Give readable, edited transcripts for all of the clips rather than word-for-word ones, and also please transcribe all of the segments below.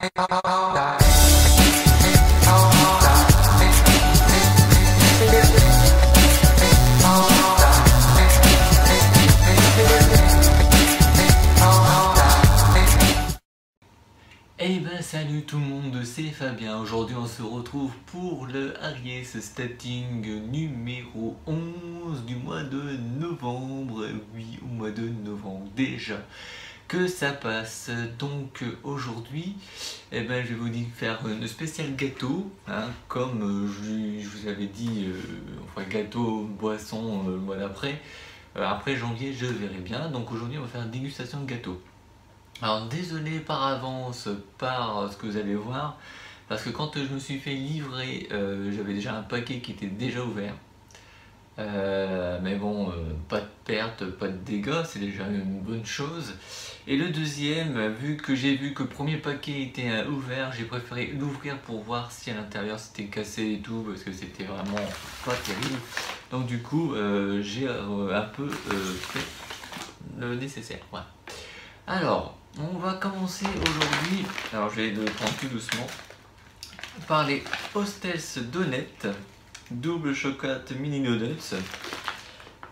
Eh ben salut tout le monde, c'est Fabien. Aujourd'hui on se retrouve pour le Aries Statting numéro 11 du mois de novembre. Oui, au mois de novembre déjà que ça passe. Donc aujourd'hui, eh ben, je vais vous dire faire une spéciale gâteau, hein, comme je vous avais dit, enfin gâteau, boisson le mois d'après. Après janvier je verrai bien. Donc aujourd'hui on va faire une dégustation de gâteau. Alors désolé par avance par ce que vous allez voir, parce que quand je me suis fait livrer, j'avais déjà un paquet qui était déjà ouvert. Mais bon, pas de perte, pas de dégâts, c'est déjà une bonne chose. Et le deuxième, vu que j'ai vu que le premier paquet était ouvert, j'ai préféré l'ouvrir pour voir si à l'intérieur c'était cassé et tout, parce que c'était vraiment pas terrible. Donc du coup, j'ai un peu fait le nécessaire. Voilà. Alors, on va commencer aujourd'hui, alors je vais le prendre tout doucement, par les Hostess Donuts, double chocolat mini donuts.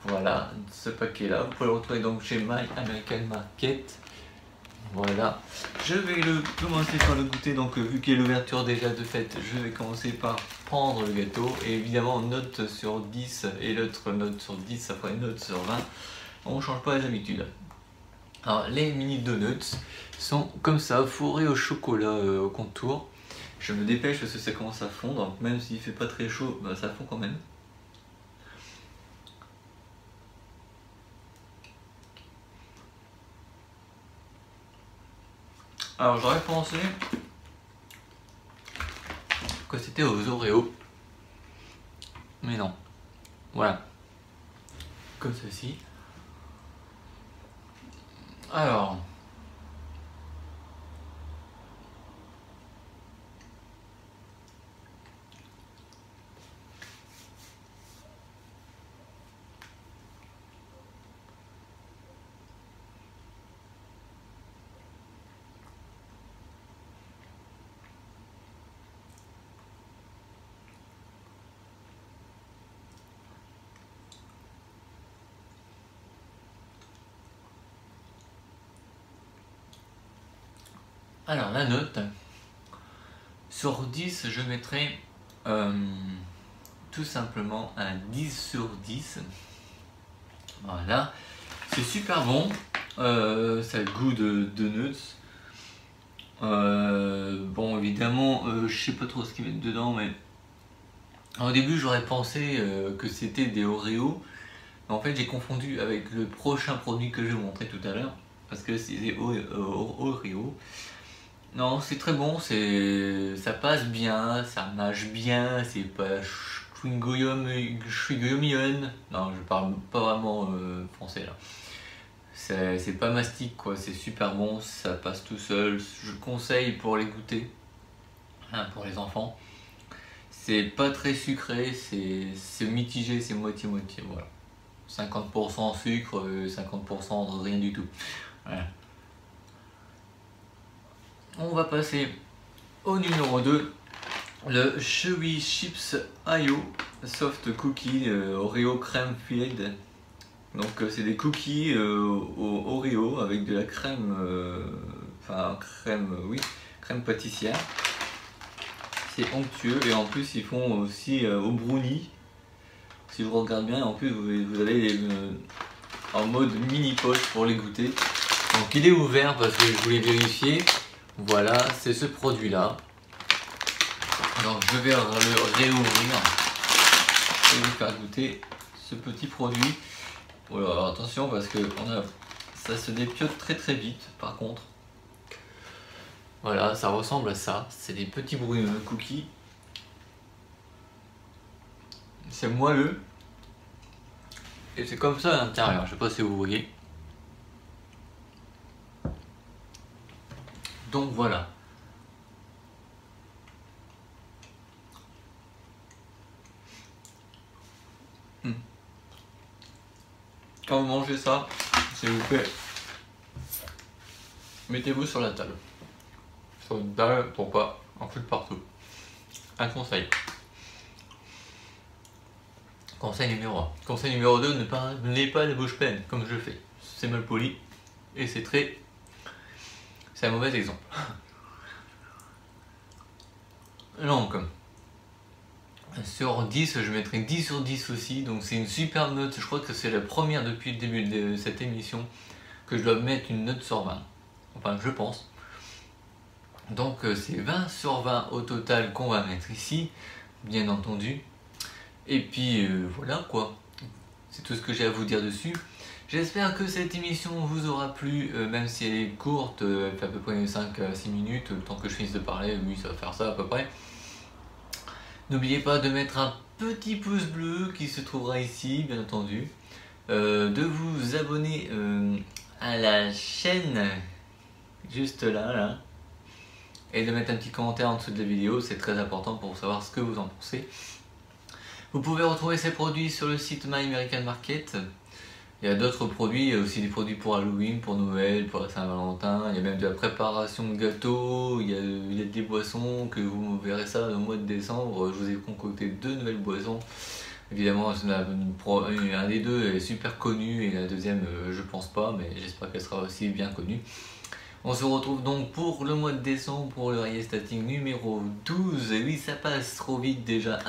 Voilà, ce paquet-là, vous pouvez le retrouver donc chez My American Market. Voilà, je vais commencer par le goûter, donc vu qu'il y a l'ouverture déjà de fait, je vais commencer par prendre le gâteau. Et évidemment, note sur 10 et l'autre note sur 10, ça fera une note sur 20. On ne change pas les habitudes. Alors les mini donuts sont comme ça, fourrés au chocolat au contour. Je me dépêche parce que ça commence à fondre, même s'il fait pas très chaud, bah, ça fond quand même. Alors j'aurais pensé que c'était aux Oreos, mais non. Voilà, comme ceci. Alors, la note, sur 10, je mettrai tout simplement un 10 sur 10. Voilà, c'est super bon, ça a le goût de donuts. Bon, évidemment, je sais pas trop ce qu'ils mettent dedans, mais au début j'aurais pensé que c'était des Oreos. Mais en fait, j'ai confondu avec le prochain produit que je vais vous montrer tout à l'heure, parce que c'est des Oreos. Non, c'est très bon, ça passe bien, ça mâche bien, c'est pas chewing-gum, non, je parle pas vraiment français là. C'est pas mastic quoi, c'est super bon, ça passe tout seul. Je conseille pour les goûter, hein, pour les enfants. C'est pas très sucré, c'est mitigé, c'est moitié-moitié, voilà. 50% sucre, 50% rien du tout. Voilà. On va passer au numéro 2, le Chewy Chips Ayo Soft Cookie Oreo Crème Filled. Donc c'est des cookies au Oreo avec de la crème, crème pâtissière. C'est onctueux et en plus ils font aussi au brownie. Si je regarde bien, en plus vous avez en mode mini poche pour les goûter. Donc il est ouvert parce que je voulais vérifier. Voilà, c'est ce produit là. Donc je vais le réouvrir et vous faire goûter ce petit produit. Voilà, alors attention parce que ça se dépiote très très vite par contre. Voilà, ça ressemble à ça. C'est des petits cookies. C'est moelleux. Et c'est comme ça à l'intérieur, je sais pas si vous voyez. Donc voilà. Quand vous mangez ça, s'il vous plaît, mettez-vous sur la table. sur une dalle pour pas en foutre partout. Un conseil. Conseil numéro 1. Conseil numéro 2, n'ayez pas la bouche pleine, comme je le fais. C'est mal poli et c'est un mauvais exemple. Donc, sur 10, je mettrai 10 sur 10 aussi, donc c'est une super note. Je crois que c'est la première depuis le début de cette émission que je dois mettre une note sur 20. Enfin, je pense. Donc, c'est 20 sur 20 au total qu'on va mettre ici, bien entendu. Et puis, voilà quoi. C'est tout ce que j'ai à vous dire dessus. J'espère que cette émission vous aura plu, même si elle est courte, elle fait à peu près 5 à 6 minutes, le temps que je finisse de parler, oui ça va faire ça à peu près. N'oubliez pas de mettre un petit pouce bleu qui se trouvera ici, bien entendu, de vous abonner à la chaîne, juste là, et de mettre un petit commentaire en dessous de la vidéo, c'est très important pour savoir ce que vous en pensez. Vous pouvez retrouver ces produits sur le site My American Market. Il y a d'autres produits, il y a aussi des produits pour Halloween, pour Noël, pour la Saint-Valentin, il y a même de la préparation de gâteaux, il y a des boissons, que vous verrez ça au mois de décembre. Je vous ai concocté 2 nouvelles boissons. Évidemment, un des deux est super connu et la deuxième, je pense pas, mais j'espère qu'elle sera aussi bien connue. On se retrouve donc pour le mois de décembre pour le Arié Stating numéro 12. Et oui, ça passe trop vite déjà,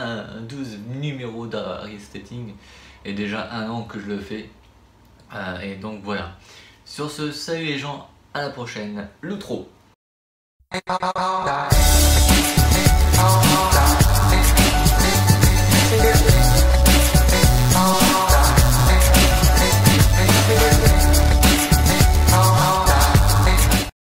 12 numéros d'Arié Stating et déjà 1 an que je le fais. Et donc voilà. Sur ce, salut les gens, à la prochaine. L'outro.